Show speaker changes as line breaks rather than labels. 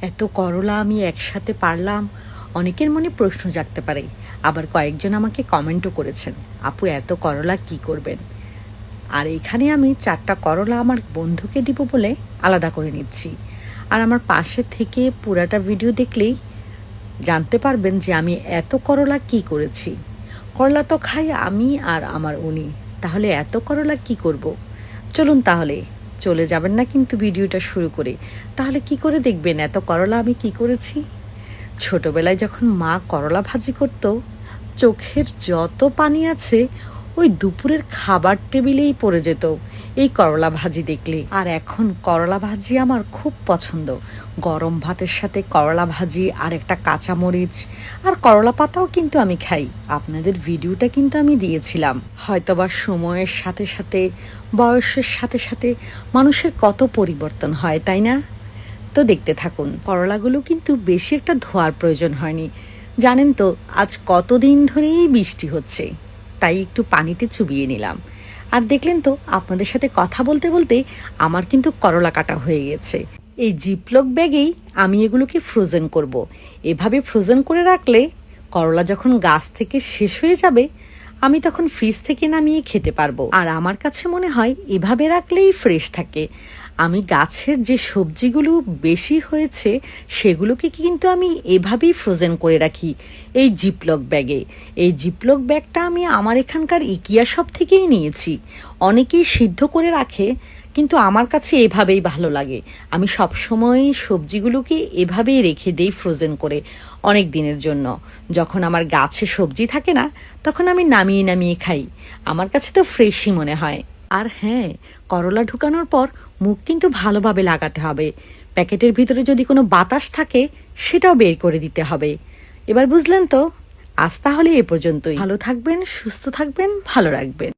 এত করলা আমি একসাথে পারলাম, অনেকের মনে প্রশ্ন জাগতে পারে। আবার কয়েকজন আমাকে কমেন্টও করেছেন, আপু এত করলা কি করবেন। আর এখানে আমি 4টা করলা আমার বন্ধুকে দিব বলে আলাদা করে নিচ্ছি। আর আমার পাশে থেকে পুরাটা ভিডিও দেখলেই জানতে পারবেন যে আমি এত করলা কি করেছি। করলা তো খাই আমি আর আমার উনি, তাহলে এত করলা কি করব। চলুন তাহলে, চলে যাবেন না কিন্তু ভিডিওটা শুরু করে। তাহলে কি করে দেখবেন এত করলা আমি কি করেছি। ছোটবেলায় যখন মা করলা ভাজি করত, চোখের যত পানি আছে ওই দুপুরের খাবার টেবিলেই পড়ে যেত এই করলা ভাজি দেখলে। আর এখন করলা ভাজি আমার খুব পছন্দ। গরম ভাতের সাথে করলা ভাজি আর একটা কাঁচামরিচ আর করলা পাতাও কিন্তু আমি খাই। আপনাদের ভিডিওটা কিন্তু আমি দিয়েছিলাম। হয়তোবা সময়ের সাথে সাথে, বয়সের সাথে সাথে মানুষের কত পরিবর্তন হয়, তাই না? তো দেখতে থাকুন। করলাগুলো কিন্তু বেশি একটা ধোয়ার প্রয়োজন হয়নি। জানেন তো আজ কতদিন ধরেই বৃষ্টি হচ্ছে, তাই একটু পানিতে চুবিয়ে নিলাম। আর দেখলেন তো আপনাদের সাথে কথা বলতে বলতে আমার কিন্তু করলা কাটা হয়ে গেছে। এই জিপলক ব্যাগেই আমি এগুলোকে ফ্রোজেন করব। এভাবে ফ্রোজেন করে রাখলে করলা যখন গাছ থেকে শেষ হয়ে যাবে আমি তখন ফ্রিজ থেকে নামিয়ে খেতে পারবো। আর আমার কাছে মনে হয় এভাবে রাখলেই ফ্রেশ থাকে। আমি গাছের যে সবজিগুলো বেশি হয়েছে সেগুলোকে কিন্তু আমি এভাবেই ফ্রোজেন করে রাখি এই জিপলক ব্যাগে। এই জিপলক ব্যাগটা আমি আমার এখানকার ইকিয়া শপ থেকেই নিয়েছি। অনেকেই সিদ্ধ করে রাখে, কিন্তু আমার কাছে এভাবেই ভালো লাগে। আমি সবসময়ই সবজিগুলোকে এভাবেই রেখে দেই ফ্রোজেন করে অনেক দিনের জন্য। যখন আমার গাছে সবজি থাকে না তখন আমি নামিয়ে নামিয়ে খাই। আমার কাছে তো ফ্রেশই মনে হয়। আর হ্যাঁ, করলা ঢুকানোর পর মুখ কিন্তু ভালোভাবে লাগাতে হবে। প্যাকেটের ভিতরে যদি কোনো বাতাস থাকে সেটাও বের করে দিতে হবে। এবার বুঝলেন তো? আজ তাহলে এ পর্যন্তই। ভালো থাকবেন, সুস্থ থাকবেন, ভালো রাখবেন।